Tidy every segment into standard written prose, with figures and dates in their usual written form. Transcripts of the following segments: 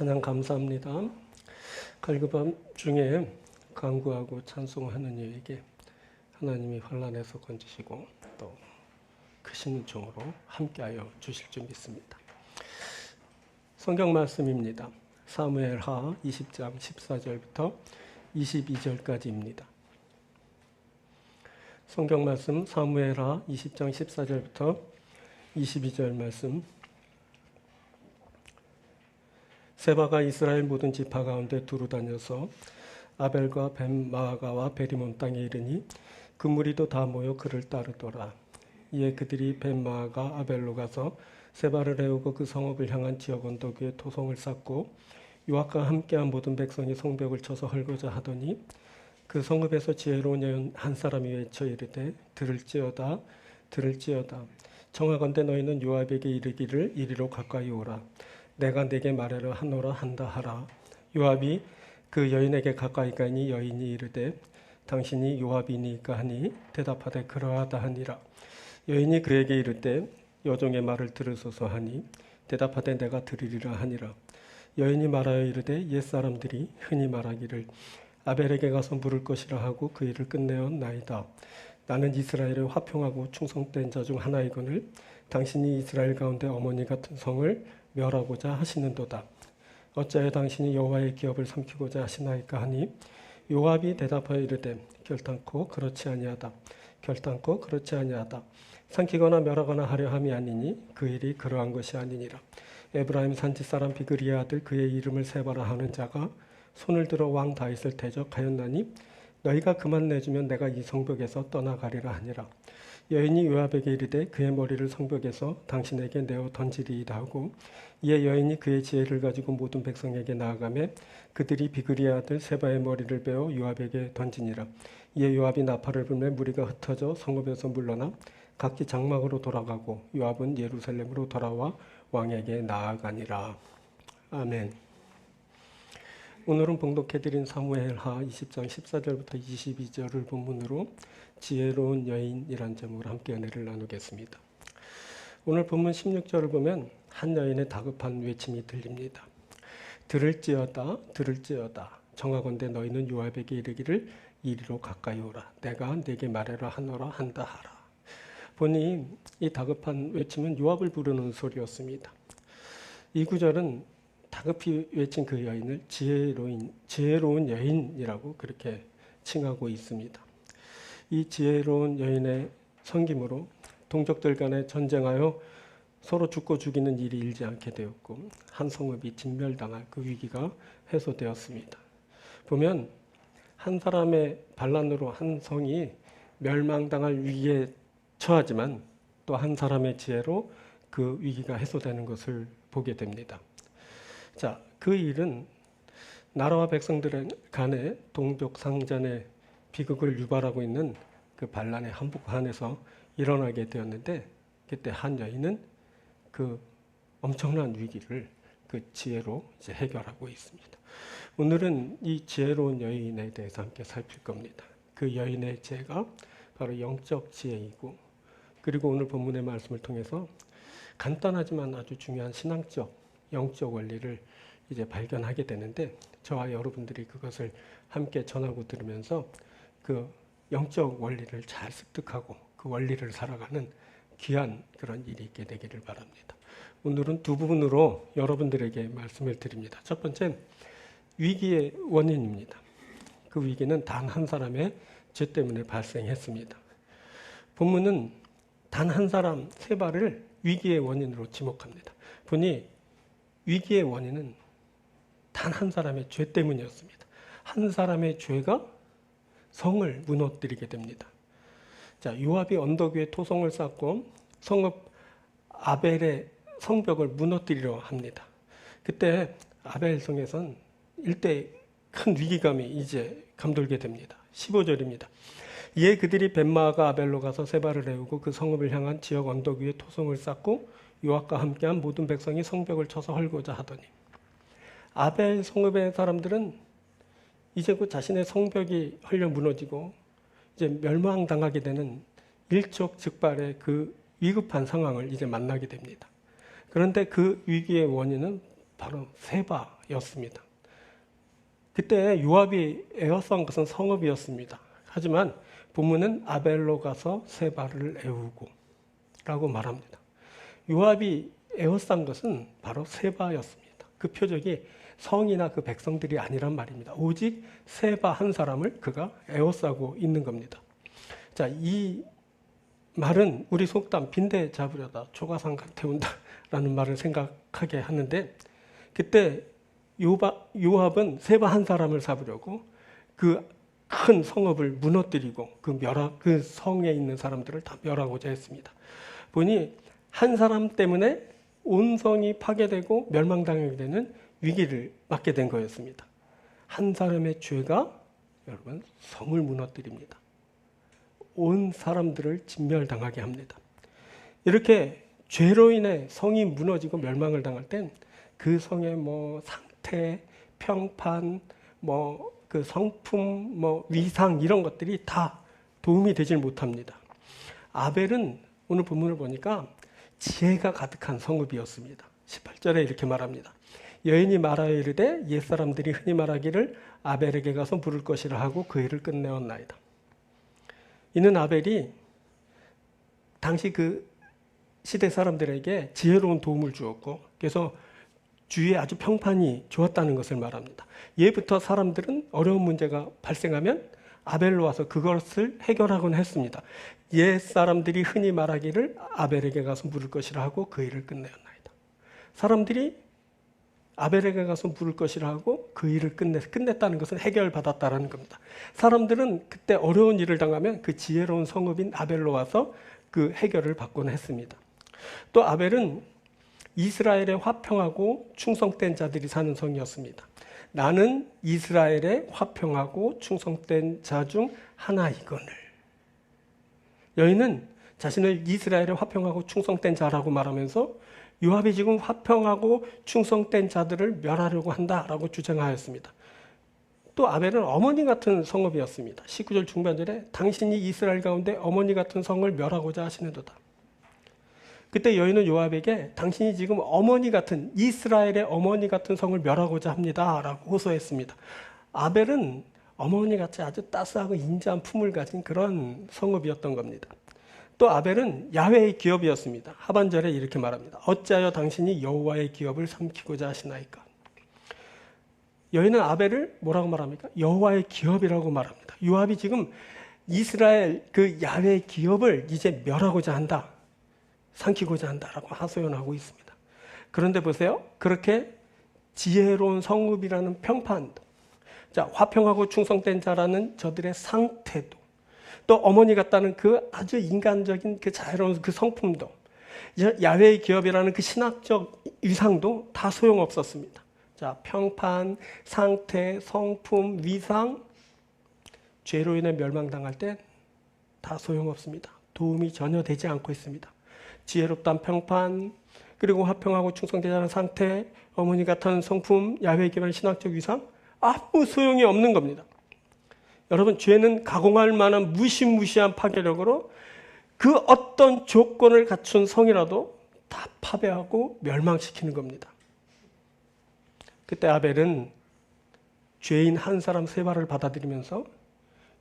찬양 감사합니다. 갈급함 중에 간구하고 찬송하는 이에게 하나님이 환난에서 건지시고 또 크신 종으로 함께하여 주실 줄 믿습니다. 성경 말씀입니다. 사무엘하 20장 14절부터 22절까지입니다. 성경 말씀 사무엘하 20장 14절부터 22절 말씀. 세바가 이스라엘 모든 지파 가운데 두루 다녀서 아벨과 벤마아가와 베리몬 땅에 이르니 그 무리도 다 모여 그를 따르더라. 이에 그들이 벤마아가 아벨로 가서 세바를 해오고 그 성읍을 향한 지역 언덕 위에 토성을 쌓고 요압과 함께한 모든 백성이 성벽을 쳐서 헐고자 하더니 그 성읍에서 지혜로운 여인 한 사람이 외쳐 이르되 들을지어다 들을지어다 청하건대 너희는 요압에게 이르기를 이리로 가까이 오라. 내가 내게 말하려 하노라 한다 하라. 요압이 그 여인에게 가까이 가니 여인이 이르되 당신이 요압이니까 하니 대답하되 그러하다 하니라. 여인이 그에게 이르되 여종의 말을 들으소서 하니 대답하되 내가 들으리라 하니라. 여인이 말하여 이르되 옛사람들이 흔히 말하기를 아벨에게 가서 물을 것이라 하고 그 일을 끝내었나이다. 나는 이스라엘의 화평하고 충성된 자 중 하나이거늘 당신이 이스라엘 가운데 어머니 같은 성을 멸하고자 하시는도다. 어찌하여 당신이 여호와의 기업을 삼키고자 하시나이까 하니 요압이 대답하여 이르되 결단코 그렇지 아니하다. 결단코 그렇지 아니하다. 삼키거나 멸하거나 하려 함이 아니니 그 일이 그러한 것이 아니니라. 에브라임 산지 사람 비그리의 아들 그의 이름을 세바라 하는 자가 손을 들어 왕 다윗을 대적하였나니 너희가 그만 내주면 내가 이 성벽에서 떠나가리라 하니라. 여인이 요압에게 이르되 그의 머리를 성벽에서 당신에게 내어 던지리이다 하고 이에 여인이 그의 지혜를 가지고 모든 백성에게 나아가매 그들이 비그리의 아들 세바의 머리를 베어 요압에게 던지니라. 이에 요압이 나팔을 불매 무리가 흩어져 성읍에서 물러나 각기 장막으로 돌아가고 요압은 예루살렘으로 돌아와 왕에게 나아가니라. 아멘. 오늘은 봉독해드린 사무엘하 20장 14절부터 22절을 본문으로 지혜로운 여인이란 제목으로 함께 은혜를 나누겠습니다. 오늘 본문 16절을 보면 한 여인의 다급한 외침이 들립니다. 들을지어다 들을지어다 청하건대 너희는 요압에게 이르기를 이리로 가까이 오라. 내가 내게 말하라 하노라 한다 하라. 보니 이 다급한 외침은 요압을 부르는 소리였습니다. 이 구절은 다급히 외친 그 여인을 지혜로운 여인이라고 그렇게 칭하고 있습니다. 이 지혜로운 여인의 섬김으로 동족들 간에 전쟁하여 서로 죽고 죽이는 일이 일지 않게 되었고 한 성읍이 진멸당할 그 위기가 해소되었습니다. 보면 한 사람의 반란으로 한 성이 멸망당할 위기에 처하지만 또 한 사람의 지혜로 그 위기가 해소되는 것을 보게 됩니다. 자, 그 일은 나라와 백성들 간의 동족 상잔의 비극을 유발하고 있는 그 반란의 한복판에서 일어나게 되었는데 그때 한 여인은 그 엄청난 위기를 그 지혜로 이제 해결하고 있습니다. 오늘은 이 지혜로운 여인에 대해서 함께 살필 겁니다. 그 여인의 지혜가 바로 영적 지혜이고 그리고 오늘 본문의 말씀을 통해서 간단하지만 아주 중요한 신앙적 영적 원리를 이제 발견하게 되는데 저와 여러분들이 그것을 함께 전하고 들으면서 그 영적 원리를 잘 습득하고 그 원리를 살아가는 귀한 그런 일이 있게 되기를 바랍니다. 오늘은 두 부분으로 여러분들에게 말씀을 드립니다. 첫 번째, 위기의 원인입니다. 그 위기는 단 한 사람의 죄 때문에 발생했습니다. 본문은 단 한 사람 세바를 위기의 원인으로 지목합니다. 보니 위기의 원인은 단 한 사람의 죄 때문이었습니다. 한 사람의 죄가 성을 무너뜨리게 됩니다. 자, 요압이 언덕 위에 토성을 쌓고 성읍 아벨의 성벽을 무너뜨리려 합니다. 그때 아벨 성에선 일대 큰 위기감이 이제 감돌게 됩니다. 15절입니다. 이에 그들이 벤마아가 아벨로 가서 세바를 해오고 그 성읍을 향한 지역 언덕 위에 토성을 쌓고 요압과 함께한 모든 백성이 성벽을 쳐서 헐고자 하더니 아벨 성읍의 사람들은 이제 그 자신의 성벽이 헐려 무너지고 이제 멸망당하게 되는 일촉즉발의 그 위급한 상황을 이제 만나게 됩니다. 그런데 그 위기의 원인은 바로 세바 세바였습니다. 그때 요압이 에워싼 것은 성읍이었습니다. 하지만 본문은 아벨로 가서 세바를 애우고 라고 말합니다. 요압이 에워싼 것은 바로 세바였습니다. 그 표적이 성이나 그 백성들이 아니란 말입니다. 오직 세바 한 사람을 그가 에워싸고 있는 겁니다. 자, 이 말은 우리 속담 빈대 잡으려다 조가상각 태운다 라는 말을 생각하게 하는데, 그때 요압은 세바 한 사람을 잡으려고 그 큰 성읍을 무너뜨리고 그 성에 있는 사람들을 다 멸하고자 했습니다. 보니 한 사람 때문에 온 성이 파괴되고 멸망당하게 되는 위기를 맞게 된 거였습니다. 한 사람의 죄가 여러분 성을 무너뜨립니다. 온 사람들을 진멸당하게 합니다. 이렇게 죄로 인해 성이 무너지고 멸망을 당할 땐 그 성의 상태, 평판, 그 성품, 위상 이런 것들이 다 도움이 되질 못합니다. 아벨은 오늘 본문을 보니까 지혜가 가득한 성읍이었습니다. 18절에 이렇게 말합니다. 여인이 말하여 이르되 옛사람들이 흔히 말하기를 아벨에게 가서 물을 것이라 하고 그 일을 끝내었나이다. 이는 아벨이 당시 그 시대 사람들에게 지혜로운 도움을 주었고, 그래서 주위에 아주 평판이 좋았다는 것을 말합니다. 예부터 사람들은 어려운 문제가 발생하면 아벨로 와서 그것을 해결하곤 했습니다. 옛 사람들이 흔히 말하기를 아벨에게 가서 물을 것이라 하고 그 일을 끝내었나이다. 사람들이 아벨에게 가서 물을 것이라 하고 그 일을 끝냈다는 것은 해결받았다는 겁니다. 사람들은 그때 어려운 일을 당하면 그 지혜로운 성읍인 아벨로 와서 그 해결을 받곤 했습니다. 또 아벨은 이스라엘에 화평하고 충성된 자들이 사는 성이었습니다. 나는 이스라엘에 화평하고 충성된 자 중 하나이거늘. 여인은 자신을 이스라엘에 화평하고 충성된 자라고 말하면서 요압이 지금 화평하고 충성된 자들을 멸하려고 한다라고 주장하였습니다. 또 아벨은 어머니 같은 성읍이었습니다. 19절 중반절에 당신이 이스라엘 가운데 어머니 같은 성을 멸하고자 하시는도다. 그때 여인은 요압에게 당신이 지금 이스라엘의 어머니 같은 성을 멸하고자 합니다 라고 호소했습니다. 아벨은 어머니같이 아주 따스하고 인자한 품을 가진 그런 성읍이었던 겁니다. 또 아벨은 야훼의 기업이었습니다. 하반절에 이렇게 말합니다. 어찌하여 당신이 여호와의 기업을 삼키고자 하시나이까. 여인은 아벨을 뭐라고 말합니까? 여호와의 기업이라고 말합니다. 요압이 지금 이스라엘 그 야훼의 기업을 이제 멸하고자 한다, 삼키고자 한다라고 하소연하고 있습니다. 그런데 보세요. 그렇게 지혜로운 성읍이라는 평판도, 자, 화평하고 충성된 자라는 저들의 상태도, 또 어머니 같다는 그 아주 인간적인 그 자유로운 그 성품도, 야훼의 기업이라는 그 신학적 위상도 다 소용없었습니다. 자, 평판, 상태, 성품, 위상, 죄로 인해 멸망당할 땐 다 소용없습니다. 도움이 전혀 되지 않고 있습니다. 지혜롭다는 평판, 그리고 화평하고 충성되자는 상태, 어머니 같은 성품, 야훼의 기반의 신학적 위상, 아무 소용이 없는 겁니다. 여러분, 죄는 가공할 만한 무시무시한 파괴력으로 그 어떤 조건을 갖춘 성이라도 다 파괴하고 멸망시키는 겁니다. 그때 아벨은 죄인 한 사람 세바를 받아들이면서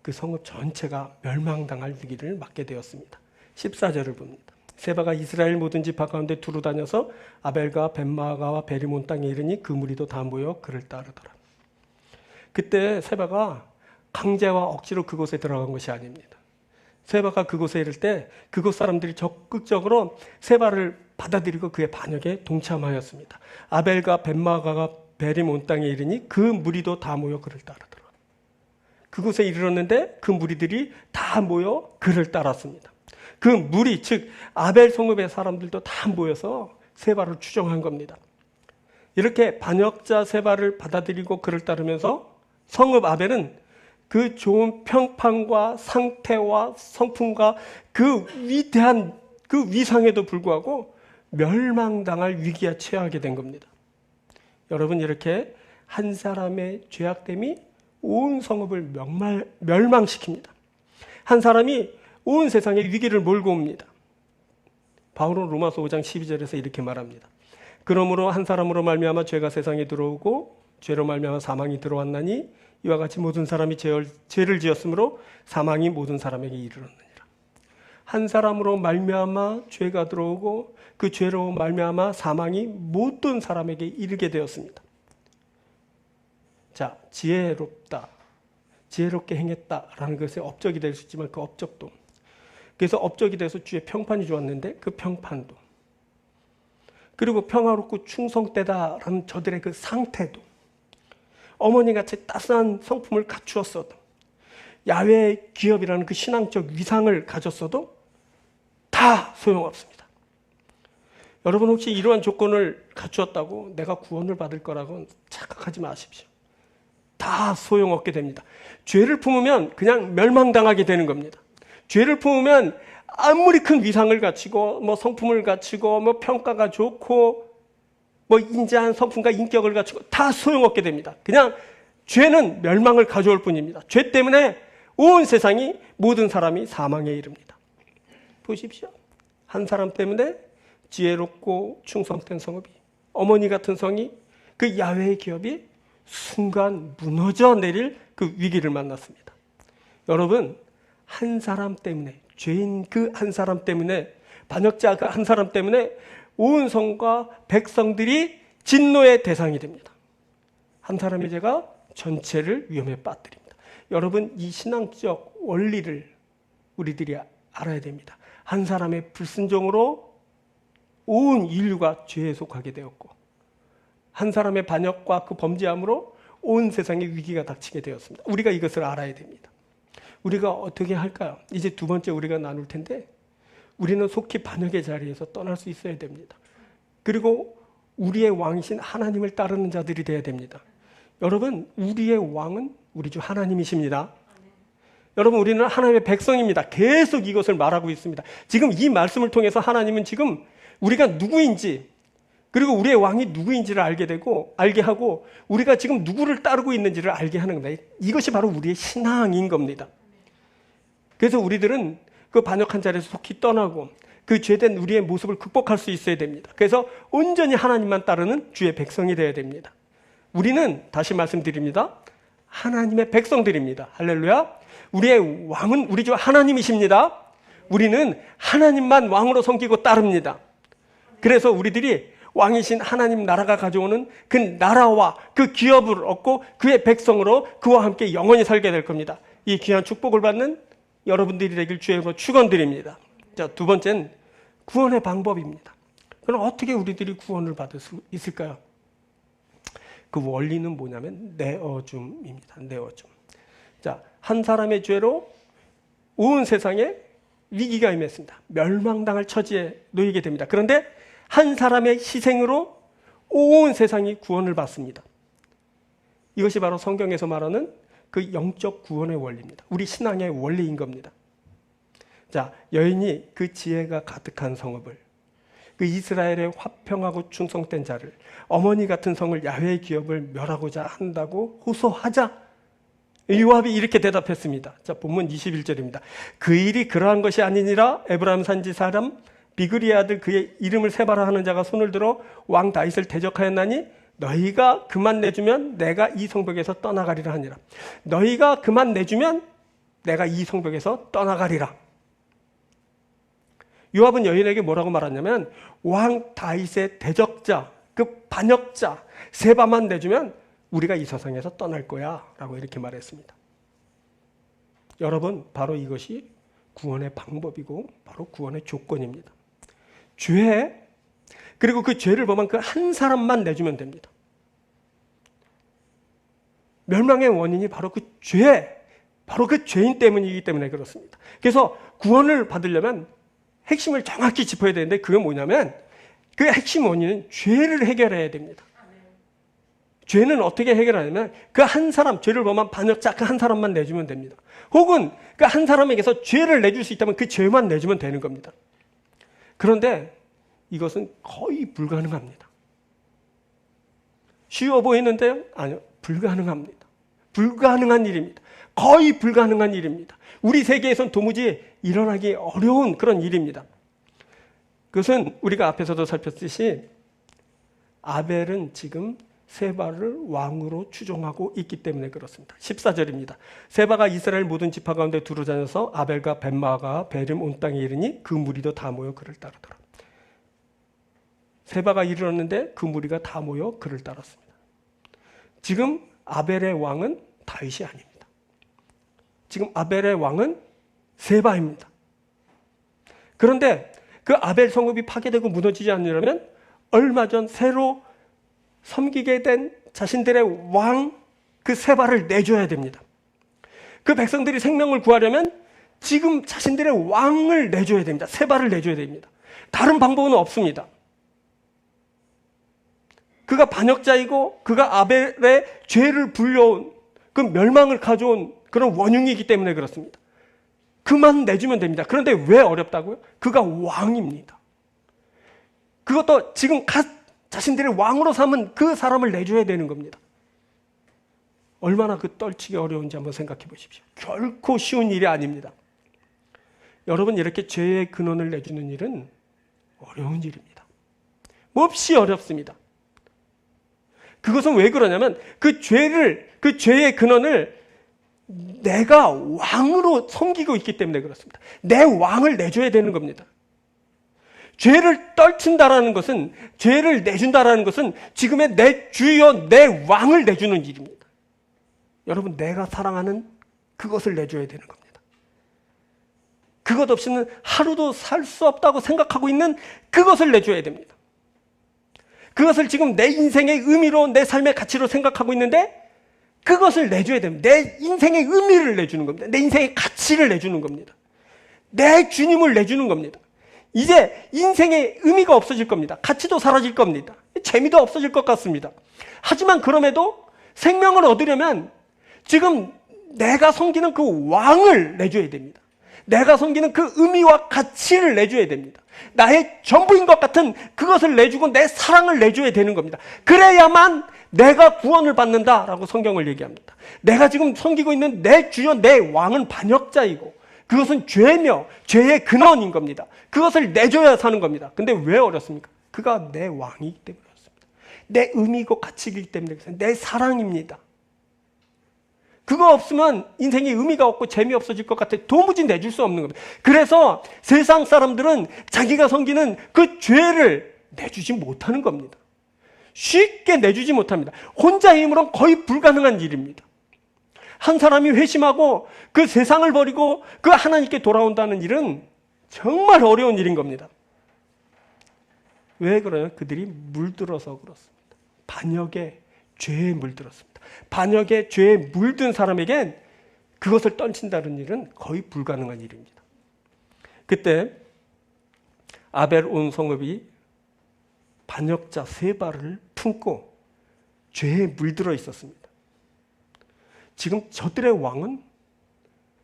그 성읍 전체가 멸망당할 위기를 맞게 되었습니다. 14절을 봅니다. 세바가 이스라엘 모든 지파 가운데 두루 다녀서 아벨과 벤마가와 베리몬 땅에 이르니 그 무리도 다 모여 그를 따르더라. 그때 세바가 강제와 억지로 그곳에 들어간 것이 아닙니다. 세바가 그곳에 이를 때 그곳 사람들이 적극적으로 세바를 받아들이고 그의 반역에 동참하였습니다. 아벨과 벤마가가 베리몬 땅에 이르니 그 무리도 다 모여 그를 따르더라. 그곳에 이르렀는데 그 무리들이 다 모여 그를 따랐습니다. 그 무리, 즉 아벨 성읍의 사람들도 다 모여서 세바를 추종한 겁니다. 이렇게 반역자 세바를 받아들이고 그를 따르면서 성읍 아벨은 그 좋은 평판과 상태와 성품과 그 위대한 그 위상에도 불구하고 멸망당할 위기에 처하게 된 겁니다. 여러분, 이렇게 한 사람의 죄악됨이 온 성읍을 멸망시킵니다. 한 사람이 온 세상에 위기를 몰고 옵니다. 바울은 로마서 5장 12절에서 이렇게 말합니다. 그러므로 한 사람으로 말미암아 죄가 세상에 들어오고 죄로 말미암아 사망이 들어왔나니 이와 같이 모든 사람이 죄를 지었으므로 사망이 모든 사람에게 이르렀느니라. 한 사람으로 말미암아 죄가 들어오고 그 죄로 말미암아 사망이 모든 사람에게 이르게 되었습니다. 자, 지혜롭다, 지혜롭게 행했다라는 것에 업적이 될 수 있지만 그 업적도, 그래서 업적이 돼서 주의 평판이 좋았는데 그 평판도, 그리고 평화롭고 충성되다라는 저들의 그 상태도, 어머니같이 따스한 성품을 갖추었어도, 야훼의 기업이라는 그 신앙적 위상을 가졌어도 다 소용없습니다. 여러분 혹시 이러한 조건을 갖추었다고 내가 구원을 받을 거라고 착각하지 마십시오. 다 소용없게 됩니다. 죄를 품으면 그냥 멸망당하게 되는 겁니다. 죄를 품으면 아무리 큰 위상을 갖추고 뭐 성품을 갖추고 뭐 평가가 좋고 뭐 인자한 성품과 인격을 갖추고 다 소용없게 됩니다. 그냥 죄는 멸망을 가져올 뿐입니다. 죄 때문에 온 세상이, 모든 사람이 사망에 이릅니다. 보십시오. 한 사람 때문에 지혜롭고 충성된 성읍이, 어머니 같은 성이, 그 야훼의 기업이 순간 무너져 내릴 그 위기를 만났습니다. 여러분, 한 사람 때문에, 죄인 그 한 사람 때문에, 반역자 그 한 사람 때문에 온 성과 백성들이 진노의 대상이 됩니다. 한 사람의 죄가 전체를 위험에 빠뜨립니다. 여러분, 이 신앙적 원리를 우리들이 알아야 됩니다. 한 사람의 불순종으로 온 인류가 죄에 속하게 되었고, 한 사람의 반역과 그 범죄함으로 온 세상에 위기가 닥치게 되었습니다. 우리가 이것을 알아야 됩니다. 우리가 어떻게 할까요? 이제 두 번째 우리가 나눌 텐데, 우리는 속히 반역의 자리에서 떠날 수 있어야 됩니다. 그리고 우리의 왕이신 하나님을 따르는 자들이 되어야 됩니다. 여러분, 우리의 왕은 우리 주 하나님이십니다. 여러분, 우리는 하나님의 백성입니다. 계속 이것을 말하고 있습니다. 지금 이 말씀을 통해서 하나님은 지금 우리가 누구인지, 그리고 우리의 왕이 누구인지를 알게 하고 우리가 지금 누구를 따르고 있는지를 알게 하는 겁니다. 이것이 바로 우리의 신앙인 겁니다. 그래서 우리들은 그 반역한 자리에서 속히 떠나고 그 죄된 우리의 모습을 극복할 수 있어야 됩니다. 그래서 온전히 하나님만 따르는 주의 백성이 되어야 됩니다. 우리는, 다시 말씀드립니다, 하나님의 백성들입니다. 할렐루야. 우리의 왕은 우리 주 하나님이십니다. 우리는 하나님만 왕으로 섬기고 따릅니다. 그래서 우리들이 왕이신 하나님 나라가 가져오는 그 나라와 그 기업을 얻고 그의 백성으로 그와 함께 영원히 살게 될 겁니다. 이 귀한 축복을 받는 여러분들이 되길 주의 이름으로 축원드립니다. 자, 두 번째는 구원의 방법입니다. 그럼 어떻게 우리들이 구원을 받을 수 있을까요? 그 원리는 뭐냐면 내어줌입니다. 내어줌. 자, 한 사람의 죄로 온 세상에 위기가 임했습니다. 멸망당할 처지에 놓이게 됩니다. 그런데 한 사람의 희생으로 온 세상이 구원을 받습니다. 이것이 바로 성경에서 말하는 그 영적 구원의 원리입니다. 우리 신앙의 원리인 겁니다. 자, 여인이 그 지혜가 가득한 성읍을, 그 이스라엘의 화평하고 충성된 자를, 어머니 같은 성을, 야훼의 기업을 멸하고자 한다고 호소하자 요압이 이렇게 대답했습니다. 자, 본문 21절입니다. 그 일이 그러한 것이 아니니라. 에브라임 산지 사람 비그리의 아들 그의 이름을 세바라 하는 자가 손을 들어 왕 다윗을 대적하였나니 너희가 그만 내주면 내가 이 성벽에서 떠나가리라 하니라. 너희가 그만 내주면 내가 이 성벽에서 떠나가리라. 요압은 여인에게 뭐라고 말하냐면, 왕 다윗의 대적자, 그 반역자 세바만 내주면 우리가 이 세상에서 떠날 거야 라고 이렇게 말했습니다. 여러분, 바로 이것이 구원의 방법이고 바로 구원의 조건입니다. 죄, 그리고 그 죄를 범한 그 한 사람만 내주면 됩니다. 멸망의 원인이 바로 그 죄, 바로 그 죄인 때문이기 때문에 그렇습니다. 그래서 구원을 받으려면 핵심을 정확히 짚어야 되는데, 그게 뭐냐면 그 핵심 원인은 죄를 해결해야 됩니다. 죄는 어떻게 해결하냐면 그 한 사람, 죄를 범한 반역자 그 한 사람만 내주면 됩니다. 혹은 그 한 사람에게서 죄를 내줄 수 있다면 그 죄만 내주면 되는 겁니다. 그런데 이것은 거의 불가능합니다. 쉬워 보이는데요? 아니요, 불가능합니다. 불가능한 일입니다. 거의 불가능한 일입니다. 우리 세계에선 도무지 일어나기 어려운 그런 일입니다. 그것은 우리가 앞에서도 살폈듯이 아벨은 지금 세바를 왕으로 추종하고 있기 때문에 그렇습니다. 14절입니다. 세바가 이스라엘 모든 지파 가운데 두루 다녀서 아벨과 벤마가 베림 온 땅에 이르니 그 무리도 다 모여 그를 따르더라. 세바가 이르렀는데 그 무리가 다 모여 그를 따랐습니다. 지금 아벨의 왕은 다윗이 아닙니다. 지금 아벨의 왕은 세바입니다. 그런데 그 아벨 성읍이 파괴되고 무너지지 않으려면 얼마 전 새로 섬기게 된 자신들의 왕 그 세바를 내줘야 됩니다. 그 백성들이 생명을 구하려면 지금 자신들의 왕을 내줘야 됩니다. 세바를 내줘야 됩니다. 다른 방법은 없습니다. 그가 반역자이고 그가 아벨의 죄를 불려온 그 멸망을 가져온 그런 원흉이기 때문에 그렇습니다. 그만 내주면 됩니다. 그런데 왜 어렵다고요? 그가 왕입니다. 그것도 지금 자신들의 왕으로 삼은 그 사람을 내줘야 되는 겁니다. 얼마나 그 떨치기 어려운지 한번 생각해 보십시오. 결코 쉬운 일이 아닙니다. 여러분, 이렇게 죄의 근원을 내주는 일은 어려운 일입니다. 몹시 어렵습니다. 그것은 왜 그러냐면 그 죄의 근원을 내가 왕으로 섬기고 있기 때문에 그렇습니다. 내 왕을 내줘야 되는 겁니다. 죄를 떨친다라는 것은, 죄를 내준다라는 것은 지금의 내 주여, 내 왕을 내주는 일입니다. 여러분, 내가 사랑하는 그것을 내줘야 되는 겁니다. 그것 없이는 하루도 살 수 없다고 생각하고 있는 그것을 내줘야 됩니다. 그것을 지금 내 인생의 의미로, 내 삶의 가치로 생각하고 있는데 그것을 내줘야 됩니다. 내 인생의 의미를 내주는 겁니다. 내 인생의 가치를 내주는 겁니다. 내 주님을 내주는 겁니다. 이제 인생의 의미가 없어질 겁니다. 가치도 사라질 겁니다. 재미도 없어질 것 같습니다. 하지만 그럼에도 생명을 얻으려면 지금 내가 섬기는 그 왕을 내줘야 됩니다. 내가 섬기는 그 의미와 가치를 내줘야 됩니다. 나의 전부인 것 같은 그것을 내주고 내 사랑을 내줘야 되는 겁니다. 그래야만 내가 구원을 받는다라고 성경을 얘기합니다. 내가 지금 섬기고 있는 내 주여, 내 왕은 반역자이고 그것은 죄며 죄의 근원인 겁니다. 그것을 내줘야 사는 겁니다. 근데 왜 어렵습니까? 그가 내 왕이기 때문에 그렇습니다. 내 의미고 가치이기 때문에 그렇습니다. 내 사랑입니다. 그거 없으면 인생에 의미가 없고 재미없어질 것 같아 도무지 내줄 수 없는 겁니다. 그래서 세상 사람들은 자기가 섬기는 그 죄를 내주지 못하는 겁니다. 쉽게 내주지 못합니다. 혼자의 힘으로는 거의 불가능한 일입니다. 한 사람이 회심하고 그 세상을 버리고 그 하나님께 돌아온다는 일은 정말 어려운 일인 겁니다. 왜 그러냐? 그들이 물들어서 그렇습니다. 반역의 죄에 물들었습니다. 반역의 죄에 물든 사람에겐 그것을 떨친다는 일은 거의 불가능한 일입니다. 그때 아벨 온 성읍이 반역자 세바를 품고 죄에 물들어 있었습니다. 지금 저들의 왕은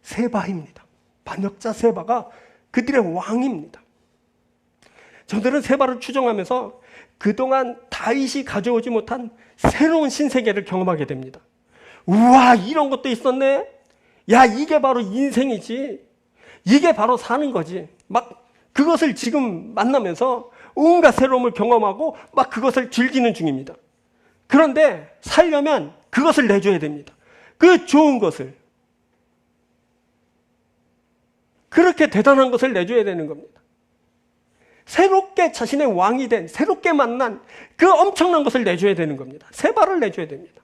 세바입니다. 반역자 세바가 그들의 왕입니다. 저들은 세바를 추종하면서 그동안 다윗이 가져오지 못한 새로운 신세계를 경험하게 됩니다. 우와, 이런 것도 있었네. 야, 이게 바로 인생이지. 이게 바로 사는 거지. 막 그것을 지금 만나면서 온갖 새로움을 경험하고 막 그것을 즐기는 중입니다. 그런데 살려면 그것을 내줘야 됩니다. 그 좋은 것을. 그렇게 대단한 것을 내줘야 되는 겁니다. 새롭게 자신의 왕이 된, 새롭게 만난 그 엄청난 것을 내줘야 되는 겁니다. 세바를 내줘야 됩니다.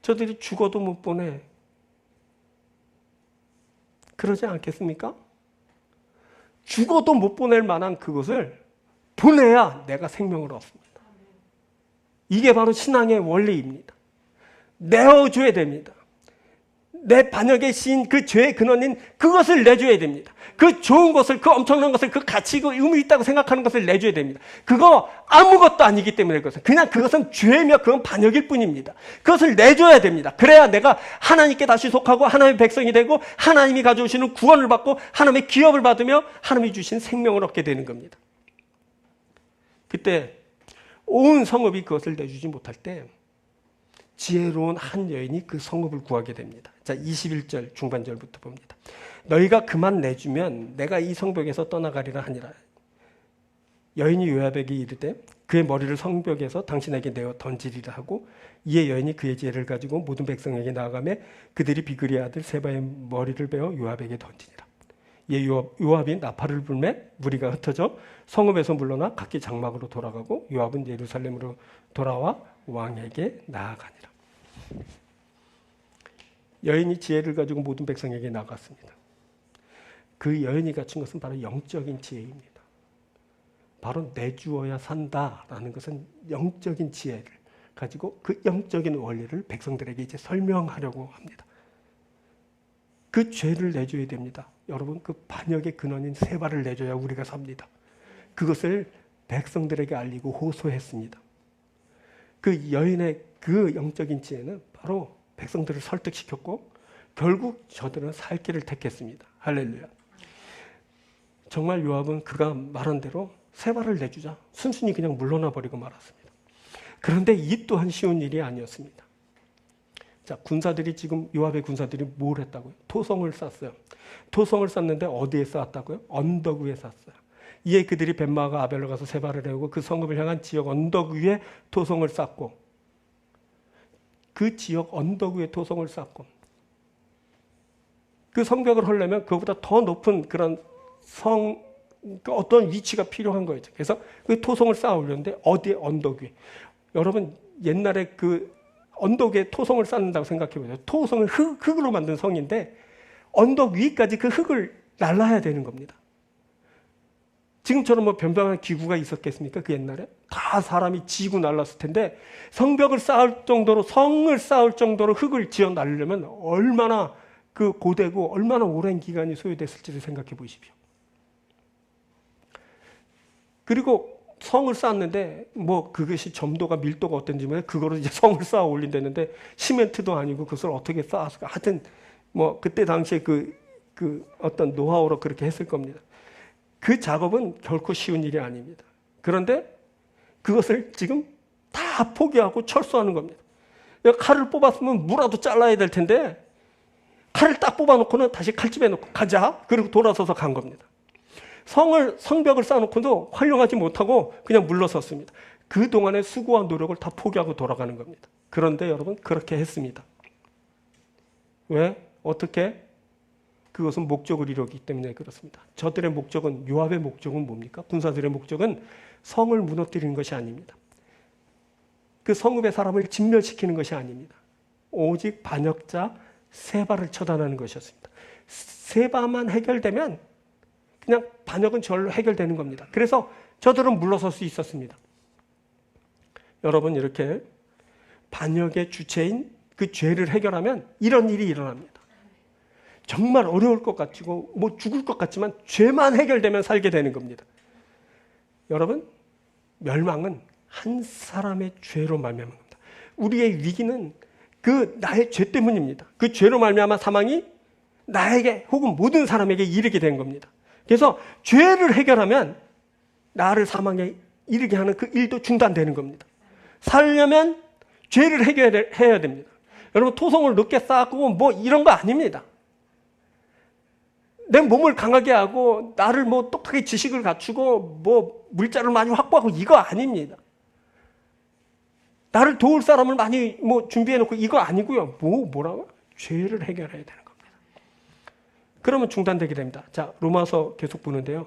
저들이 죽어도 못 보내. 그러지 않겠습니까? 죽어도 못 보낼 만한 그것을 보내야 내가 생명을 얻습니다. 이게 바로 신앙의 원리입니다. 내어줘야 됩니다. 내 반역의 신, 그 죄의 근원인 그것을 내줘야 됩니다. 그 좋은 것을, 그 엄청난 것을, 그 가치고 의미 있다고 생각하는 것을 내줘야 됩니다. 그거 아무것도 아니기 때문에 그냥 그것은 죄며 그건 반역일 뿐입니다. 그것을 내줘야 됩니다. 그래야 내가 하나님께 다시 속하고 하나님의 백성이 되고 하나님이 가져오시는 구원을 받고 하나님의 기업을 받으며 하나님이 주신 생명을 얻게 되는 겁니다. 그때 온 성읍이 그것을 내주지 못할 때 지혜로운 한 여인이 그 성읍을 구하게 됩니다. 자, 21절 중반절부터 봅니다. 너희가 그만 내주면 내가 이 성벽에서 떠나가리라 하니라. 여인이 요압에게 이르되 그의 머리를 성벽에서 당신에게 내어 던지리라 하고 이에 여인이 그의 지혜를 가지고 모든 백성에게 나아가매 그들이 비그리의 아들 세바의 머리를 베어 요압에게 던지니라. 이에 요압이 나팔을 불매 무리가 흩어져 성읍에서 물러나 각기 장막으로 돌아가고 요압은 예루살렘으로 돌아와 왕에게 나아가니라. 여인이 지혜를 가지고 모든 백성에게 나갔습니다. 그 여인이 갖춘 것은 바로 영적인 지혜입니다. 바로 내주어야 산다라는 것은 영적인 지혜를 가지고 그 영적인 원리를 백성들에게 이제 설명하려고 합니다. 그 죄를 내줘야 됩니다. 여러분, 그 반역의 근원인 세바를 내줘야 우리가 삽니다. 그것을 백성들에게 알리고 호소했습니다. 그 여인의 그 영적인 지혜는 바로 백성들을 설득시켰고 결국 저들은 살 길을 택했습니다. 할렐루야. 정말 요압은 그가 말한 대로 세바를 내주자 순순히 그냥 물러나 버리고 말았습니다. 그런데 이 또한 쉬운 일이 아니었습니다. 자, 군사들이 지금 요압의 군사들이 뭘 했다고요? 토성을 쌌어요. 토성을 쌌는데 어디에 쌓았다고요? 언덕 위에 쌌어요. 이에 그들이 벤마가 아벨로 가서 세바를 해오고 그 성읍을 향한 지역 언덕 위에 토성을 쌓고 그 지역 언덕 위에 토성을 쌓고 그 성벽을 하려면 그보다 더 높은 그런 어떤 위치가 필요한 거죠. 그래서 그 토성을 쌓아 올렸는데 어디에? 언덕 위에. 여러분 옛날에 그 언덕 위에 토성을 쌓는다고 생각해 보세요. 토성은 흙으로 만든 성인데 언덕 위까지 그 흙을 날라야 되는 겁니다. 지금처럼 뭐 변방한 기구가 있었겠습니까? 그 옛날에 다 사람이 지고 날랐을 텐데 성벽을 쌓을 정도로 성을 쌓을 정도로 흙을 지어 날리려면 얼마나 그 고되고 얼마나 오랜 기간이 소요됐을지를 생각해 보십시오. 그리고 성을 쌓았는데 뭐 그것이 점도가 밀도가 어떤지 모르겠는데 그거를 이제 성을 쌓아 올린다는데 시멘트도 아니고 그것을 어떻게 쌓았을까? 하여튼 뭐 그때 당시에 그 어떤 노하우로 그렇게 했을 겁니다. 그 작업은 결코 쉬운 일이 아닙니다. 그런데 그것을 지금 다 포기하고 철수하는 겁니다. 칼을 뽑았으면 무라도 잘라야 될 텐데 칼을 딱 뽑아놓고는 다시 칼집에 놓고 가자. 그리고 돌아서서 간 겁니다. 성벽을 쌓아놓고도 활용하지 못하고 그냥 물러섰습니다. 그동안의 수고와 노력을 다 포기하고 돌아가는 겁니다. 그런데 여러분 그렇게 했습니다. 왜? 어떻게? 그것은 목적을 이루기 때문에 그렇습니다. 저들의 목적은, 요압의 목적은 뭡니까? 군사들의 목적은 성을 무너뜨리는 것이 아닙니다. 그 성읍의 사람을 진멸시키는 것이 아닙니다. 오직 반역자 세바를 처단하는 것이었습니다. 세바만 해결되면 그냥 반역은 절로 해결되는 겁니다. 그래서 저들은 물러설 수 있었습니다. 여러분 이렇게 반역의 주체인 그 죄를 해결하면 이런 일이 일어납니다. 정말 어려울 것 같고 뭐 죽을 것 같지만 죄만 해결되면 살게 되는 겁니다. 여러분 멸망은 한 사람의 죄로 말미암습니다. 우리의 위기는 그 나의 죄 때문입니다. 그 죄로 말미암아 사망이 나에게 혹은 모든 사람에게 이르게 된 겁니다. 그래서 죄를 해결하면 나를 사망에 이르게 하는 그 일도 중단되는 겁니다. 살려면 죄를 해결해야 됩니다. 여러분 토성을 높게 쌓고 뭐 이런 거 아닙니다. 내 몸을 강하게 하고 나를 뭐 똑똑하게 지식을 갖추고 뭐 물자를 많이 확보하고 이거 아닙니다. 나를 도울 사람을 많이 뭐 준비해 놓고 이거 아니고요. 뭐라고? 죄를 해결해야 되는 겁니다. 그러면 중단되게 됩니다. 자, 로마서 계속 보는데요.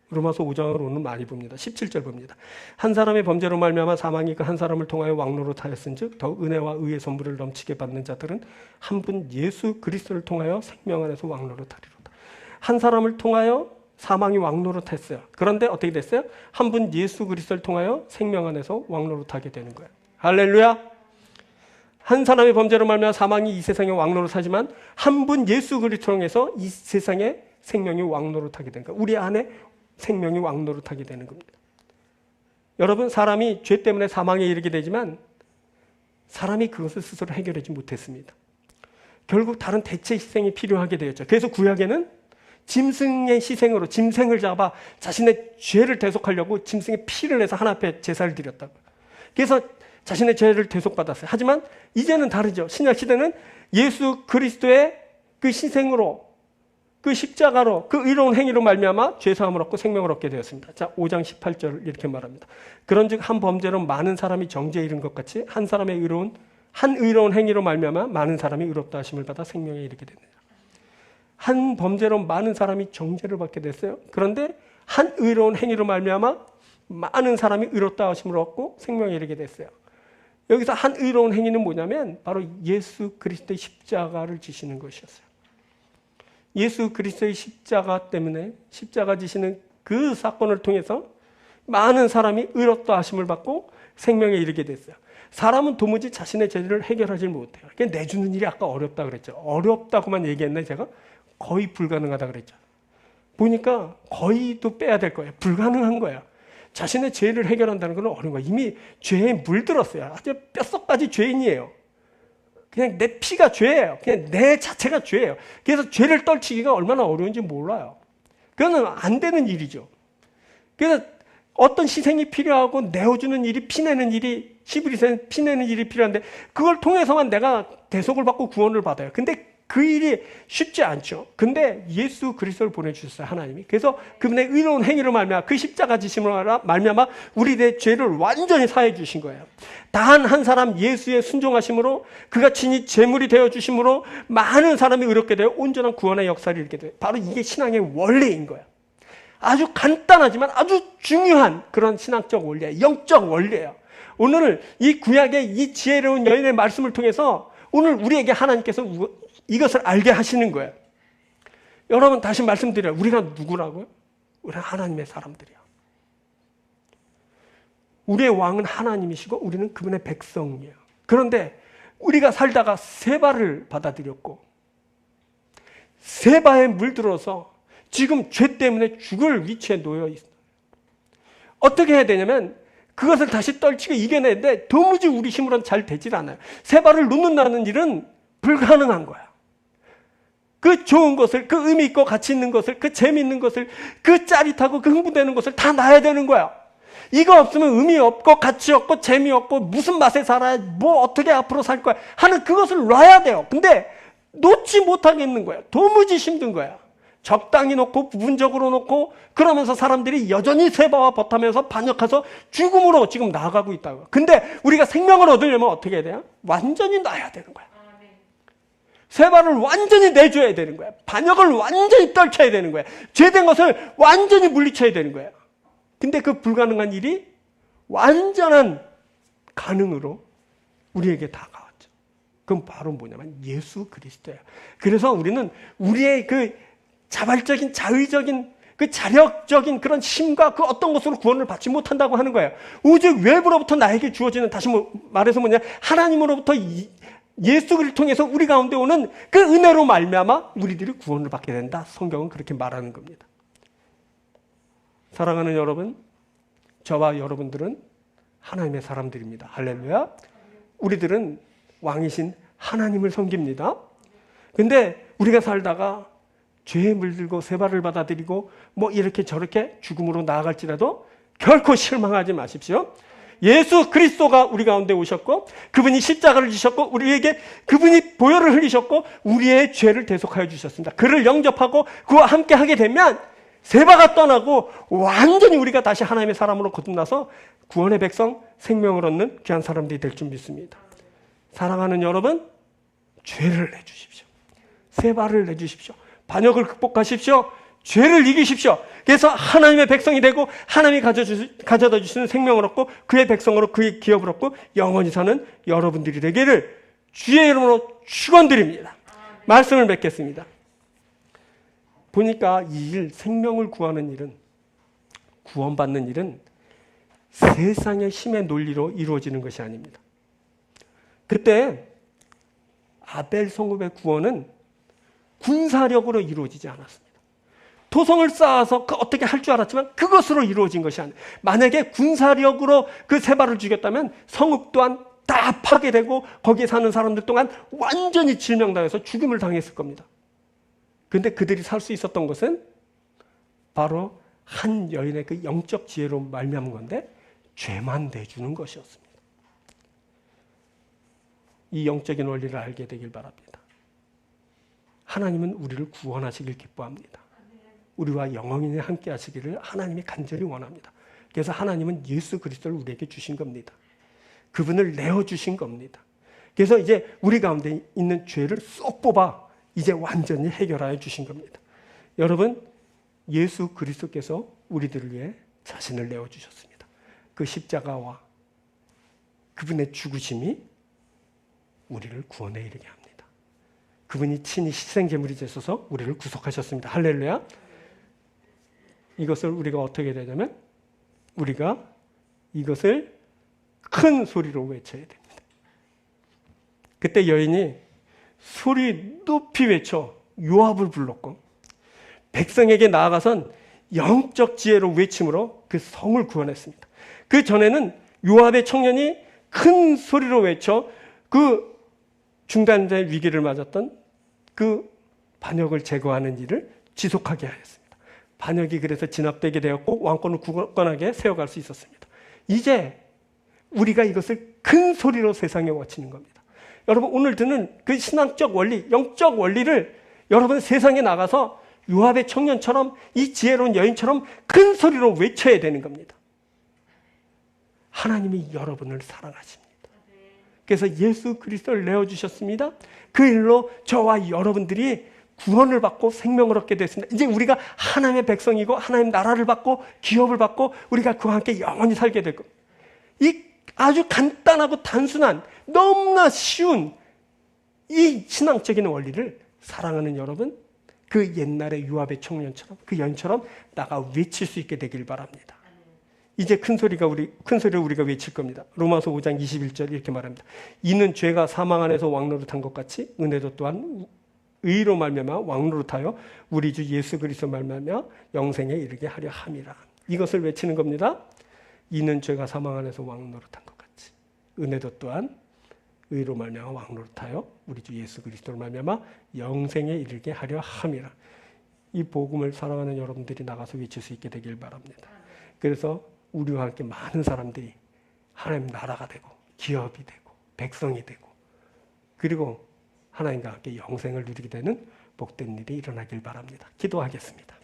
로마서 5장으로는 많이 봅니다. 17절 봅니다. 한 사람의 범죄로 말미암아 사망이 그 한 사람을 통하여 왕노릇하였은즉 더욱 은혜와 의의 선물을 넘치게 받는 자들은 한 분 예수 그리스도를 통하여 생명 안에서 왕노릇하리로다. 한 사람을 통하여 사망이 왕노릇했어요. 그런데 어떻게 됐어요? 한 분 예수 그리스도를 통하여 생명 안에서 왕노릇하게 되는 거예요. 할렐루야. 한 사람의 범죄로 말미암아 사망이 이 세상에 왕노릇하지만 한 분 예수 그리스도를 통해서 이 세상에 생명이 왕노릇하게 되는 거예요. 우리 안에 생명이 왕노릇하게 되는 겁니다. 여러분 사람이 죄 때문에 사망에 이르게 되지만 사람이 그것을 스스로 해결하지 못했습니다. 결국 다른 대체 희생이 필요하게 되었죠. 그래서 구약에는 짐승의 희생으로 짐승을 잡아 자신의 죄를 대속하려고 짐승의 피를 내서 하나님 앞에 제사를 드렸다고. 그래서 자신의 죄를 대속받았어요. 하지만 이제는 다르죠. 신약 시대는 예수 그리스도의 그 희생으로 그 십자가로 그 의로운 행위로 말미암아 죄사함을 얻고 생명을 얻게 되었습니다. 자, 5장 18절 이렇게 말합니다. 그런즉 한 범죄로 많은 사람이 정죄에 이른 것 같이 한 의로운 행위로 말미암아 많은 사람이 의롭다 하심을 받아 생명에 이르게 됩니다. 한 범죄로 많은 사람이 정죄를 받게 됐어요. 그런데 한 의로운 행위로 말미암아 많은 사람이 의롭다 하심을 얻고 생명에 이르게 됐어요. 여기서 한 의로운 행위는 뭐냐면 바로 예수 그리스도의 십자가를 지시는 것이었어요. 예수 그리스도의 십자가 때문에 십자가 지시는 그 사건을 통해서 많은 사람이 의롭다 하심을 받고 생명에 이르게 됐어요. 사람은 도무지 자신의 죄를 해결하지 못해요. 내주는 일이 아까 어렵다 그랬죠. 어렵다고만 얘기했나 제가? 거의 불가능하다 그랬죠. 보니까 거의도 빼야 될 거예요. 불가능한 거예요. 자신의 죄를 해결한다는 건 어려운 거예요. 이미 죄에 물들었어요. 아주 뼛속까지 죄인이에요. 그냥 내 피가 죄예요. 그냥 내 자체가 죄예요. 그래서 죄를 떨치기가 얼마나 어려운지 몰라요. 그거는 안 되는 일이죠. 그래서 어떤 희생이 필요하고 내어주는 일이 피내는 일이 히브리서는 피내는 일이 필요한데 그걸 통해서만 내가 대속을 받고 구원을 받아요. 근데 그 일이 쉽지 않죠. 근데 예수 그리스도를 보내주셨어요, 하나님이. 그래서 그분의 의로운 행위로 말미암아 그 십자가 지심으로 말미암아 우리의 죄를 완전히 사해 주신 거예요. 단 한 사람 예수의 순종하심으로 그가 친히 제물이 되어 주심으로 많은 사람이 의롭게 되어 온전한 구원의 역사를 이루게 돼요. 바로 이게 신앙의 원리인 거예요. 아주 간단하지만 아주 중요한 그런 신학적 원리예요. 영적 원리예요. 오늘 이 구약의 이 지혜로운 여인의 말씀을 통해서 오늘 우리에게 하나님께서 이것을 알게 하시는 거예요. 여러분 다시 말씀드려요. 우리가 누구라고요? 우리는 하나님의 사람들이야. 우리의 왕은 하나님이시고 우리는 그분의 백성이에요. 그런데 우리가 살다가 세바를 받아들였고 세바에 물들어서 지금 죄 때문에 죽을 위치에 놓여 있어요. 어떻게 해야 되냐면 그것을 다시 떨치고 이겨내는데 도무지 우리 힘으로는 잘 되질 않아요. 세바를 놓는다는 일은 불가능한 거야. 그 좋은 것을, 그 의미 있고 가치 있는 것을, 그 재미있는 것을, 그 짜릿하고 그 흥분되는 것을 다 놔야 되는 거야. 이거 없으면 의미 없고 가치 없고 재미 없고 무슨 맛에 살아야 뭐 어떻게 앞으로 살 거야 하는 그것을 놔야 돼요. 근데 놓지 못하겠는 거야. 도무지 힘든 거야. 적당히 놓고 부분적으로 놓고 그러면서 사람들이 여전히 세바와 버타면서 반역해서 죽음으로 지금 나아가고 있다고. 근데 우리가 생명을 얻으려면 어떻게 해야 돼요? 완전히 놔야 되는 거야. 세바를 완전히 내줘야 되는 거야. 반역을 완전히 떨쳐야 되는 거야. 죄된 것을 완전히 물리쳐야 되는 거야. 근데 그 불가능한 일이 완전한 가능으로 우리에게 다가왔죠. 그건 바로 뭐냐면 예수 그리스도예요. 그래서 우리는 우리의 그 자발적인 자의적인 그 자력적인 그런 힘과 그 어떤 것으로 구원을 받지 못한다고 하는 거예요. 오직 외부로부터 나에게 주어지는, 다시 말해서 뭐냐, 하나님으로부터 예수를 통해서 우리 가운데 오는 그 은혜로 말미암아 우리들이 구원을 받게 된다. 성경은 그렇게 말하는 겁니다. 사랑하는 여러분, 저와 여러분들은 하나님의 사람들입니다. 할렐루야. 우리들은 왕이신 하나님을 섬깁니다. 근데 우리가 살다가 죄에 물들고 세바를 받아들이고 뭐 이렇게 저렇게 죽음으로 나아갈지라도 결코 실망하지 마십시오. 예수 그리스도가 우리 가운데 오셨고 그분이 십자가를 지셨고 우리에게 그분이 보혈을 흘리셨고 우리의 죄를 대속하여 주셨습니다. 그를 영접하고 그와 함께 하게 되면 세바가 떠나고 완전히 우리가 다시 하나님의 사람으로 거듭나서 구원의 백성, 생명을 얻는 귀한 사람들이 될 줄 믿습니다. 사랑하는 여러분, 죄를 내주십시오. 세바를 내주십시오. 반역을 극복하십시오. 죄를 이기십시오. 그래서 하나님의 백성이 되고 하나님이 가져다 주시는 생명을 얻고 그의 백성으로 그의 기업을 얻고 영원히 사는 여러분들이 되기를 주의 이름으로 축원드립니다. 말씀을 맺겠습니다. 보니까 이 일, 생명을 구하는 일은, 구원받는 일은 세상의 힘의 논리로 이루어지는 것이 아닙니다. 그때 아벨 성읍의 구원은 군사력으로 이루어지지 않았습니다. 토성을 쌓아서 어떻게 할 줄 알았지만 그것으로 이루어진 것이 아니에요. 만약에 군사력으로 그 세바를 죽였다면 성읍 또한 다 파괴되고 거기에 사는 사람들 동안 완전히 질명당해서 죽음을 당했을 겁니다. 그런데 그들이 살 수 있었던 것은 바로 한 여인의 그 영적 지혜로 말미암은 건데 죄만 내주는 것이었습니다. 이 영적인 원리를 알게 되길 바랍니다. 하나님은 우리를 구원하시길 기뻐합니다. 우리와 영원히 함께 하시기를 하나님이 간절히 원합니다. 그래서 하나님은 예수 그리스도를 우리에게 주신 겁니다. 그분을 내어주신 겁니다. 그래서 이제 우리 가운데 있는 죄를 쏙 뽑아 이제 완전히 해결하여 주신 겁니다. 여러분, 예수 그리스도께서 우리들을 위해 자신을 내어주셨습니다. 그 십자가와 그분의 죽으심이 우리를 구원에 이르게 합니다. 그분이 친히 희생제물이 되셔서 우리를 구속하셨습니다. 할렐루야. 이것을 우리가 어떻게 되냐면 우리가 이것을 큰 소리로 외쳐야 됩니다. 그때 여인이 소리 높이 외쳐 요압을 불렀고 백성에게 나아가선 영적 지혜로 외침으로 그 성을 구원했습니다. 그 전에는 요압의 청년이 큰 소리로 외쳐 그 중단자의 위기를 맞았던 그 반역을 제거하는 일을 지속하게 하였습니다. 반역이 그래서 진압되게 되었고 왕권을 굳건하게 세워갈 수 있었습니다. 이제 우리가 이것을 큰 소리로 세상에 외치는 겁니다. 여러분, 오늘 드는 그 신앙적 원리, 영적 원리를 여러분 세상에 나가서 요압의 청년처럼 이 지혜로운 여인처럼 큰 소리로 외쳐야 되는 겁니다. 하나님이 여러분을 사랑하십니다. 그래서 예수 그리스도를 내어주셨습니다. 그 일로 저와 여러분들이 구원을 받고 생명을 얻게 됐습니다. 이제 우리가 하나님의 백성이고 하나님 나라를 받고 기업을 받고 우리가 그와 함께 영원히 살게 될 겁니다. 이 아주 간단하고 단순한 너무나 쉬운 이 신앙적인 원리를 사랑하는 여러분, 그 옛날의 요압의 청년처럼 그 여인처럼 나가 외칠 수 있게 되길 바랍니다. 이제 큰 소리를 우리가 외칠 겁니다. 로마서 5장 21절 이렇게 말합니다. 이는 죄가 사망 안에서 왕노릇한 것 같이 은혜도 또한 의로 말미암아 왕노릇하여 우리 주 예수 그리스도 말미암아 영생에 이르게 하려 함이라. 이것을 외치는 겁니다. 이는 죄가 사망 안에서 왕노릇한 것 같이 은혜도 또한 의로 말미암아 왕노릇하여 우리 주 예수 그리스도를 말미암아 영생에 이르게 하려 함이라. 이 복음을 사랑하는 여러분들이 나가서 외칠 수 있게 되길 바랍니다. 그래서 우리와 함께 많은 사람들이 하나님 나라가 되고 기업이 되고 백성이 되고 그리고 하나님과 함께 영생을 누리게 되는 복된 일이 일어나길 바랍니다. 기도하겠습니다.